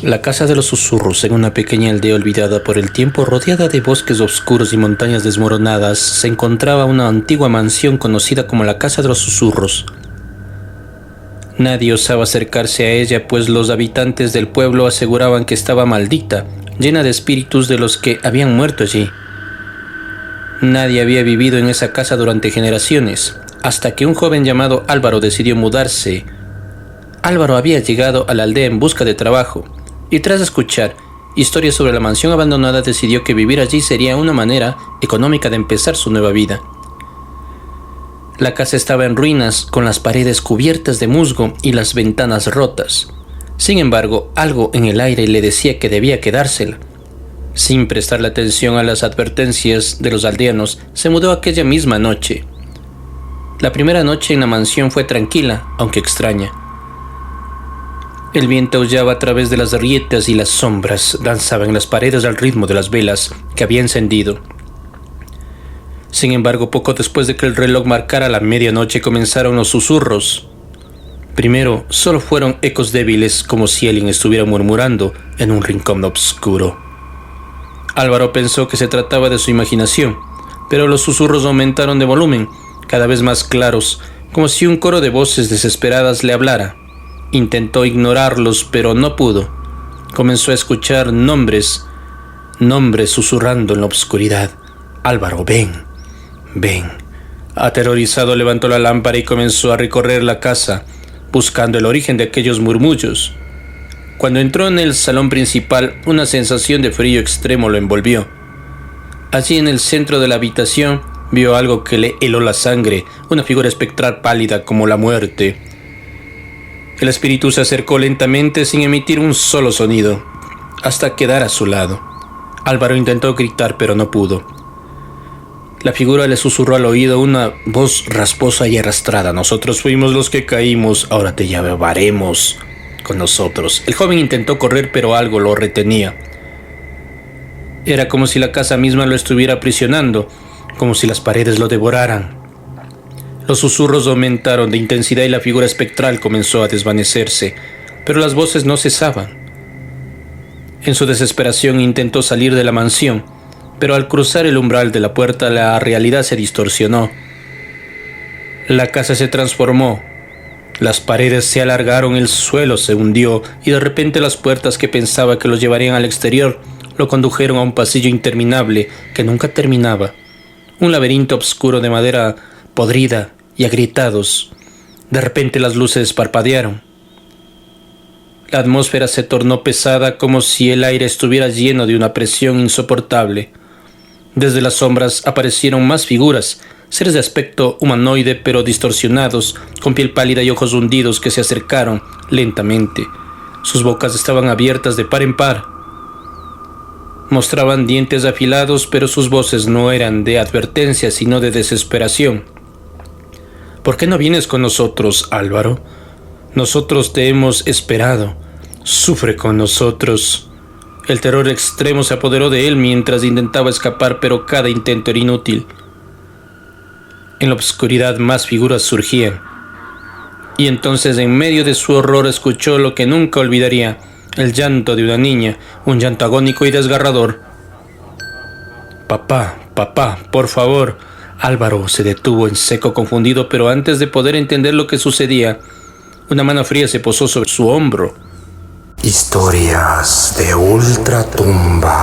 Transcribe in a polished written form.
La casa de los susurros, en una pequeña aldea olvidada por el tiempo, rodeada de bosques oscuros y montañas desmoronadas, se encontraba una antigua mansión conocida como la Casa de los Susurros. Nadie osaba acercarse a ella, pues los habitantes del pueblo aseguraban que estaba maldita, llena de espíritus de los que habían muerto allí. Nadie había vivido en esa casa durante generaciones, hasta que un joven llamado Álvaro decidió mudarse. Álvaro había llegado a la aldea en busca de trabajo, y tras escuchar historias sobre la mansión abandonada decidió que vivir allí sería una manera económica de empezar su nueva vida. La casa estaba en ruinas, con las paredes cubiertas de musgo y las ventanas rotas. Sin embargo, algo en el aire le decía que debía quedársela. Sin prestarle atención a las advertencias de los aldeanos, se mudó aquella misma noche. La primera noche en la mansión fue tranquila, aunque extraña. El viento aullaba a través de las grietas y las sombras danzaban en las paredes al ritmo de las velas que había encendido. Sin embargo, poco después de que el reloj marcara la medianoche, comenzaron los susurros. Primero, solo fueron ecos débiles, como si alguien estuviera murmurando en un rincón oscuro. Álvaro pensó que se trataba de su imaginación, pero los susurros aumentaron de volumen, cada vez más claros, como si un coro de voces desesperadas le hablara. Intentó ignorarlos, pero no pudo. Comenzó a escuchar nombres susurrando en la oscuridad. Álvaro, ven, ven. Aterrorizado levantó la lámpara y comenzó a recorrer la casa, buscando el origen de aquellos murmullos. Cuando entró en el salón principal, una sensación de frío extremo lo envolvió. Allí en el centro de la habitación, vio algo que le heló la sangre, una figura espectral pálida como la muerte. El espíritu se acercó lentamente sin emitir un solo sonido, hasta quedar a su lado. Álvaro intentó gritar, pero no pudo. La figura le susurró al oído una voz rasposa y arrastrada. Nosotros fuimos los que caímos, ahora te llevaremos con nosotros. El joven intentó correr, pero algo lo retenía. Era como si la casa misma lo estuviera aprisionando, como si las paredes lo devoraran. Los susurros aumentaron de intensidad y la figura espectral comenzó a desvanecerse, pero las voces no cesaban. En su desesperación intentó salir de la mansión, pero al cruzar el umbral de la puerta la realidad se distorsionó. La casa se transformó, las paredes se alargaron, el suelo se hundió y de repente las puertas que pensaba que lo llevarían al exterior lo condujeron a un pasillo interminable que nunca terminaba. Un laberinto oscuro de madera podrida y agrietados. De repente las luces parpadearon. La atmósfera se tornó pesada, como si el aire estuviera lleno de una presión insoportable. Desde las sombras aparecieron más figuras, seres de aspecto humanoide pero distorsionados, con piel pálida y ojos hundidos que se acercaron lentamente. Sus bocas estaban abiertas de par en par. Mostraban dientes afilados, pero sus voces no eran de advertencia, sino de desesperación. ¿Por qué no vienes con nosotros, Álvaro? Nosotros te hemos esperado. Sufre con nosotros. El terror extremo se apoderó de él mientras intentaba escapar, pero cada intento era inútil. En la oscuridad más figuras surgían. Y entonces, en medio de su horror, escuchó lo que nunca olvidaría: el llanto de una niña, un llanto agónico y desgarrador. Papá, papá, por favor. Álvaro se detuvo en seco, confundido, pero antes de poder entender lo que sucedía, una mano fría se posó sobre su hombro. Historias de Ultratumba.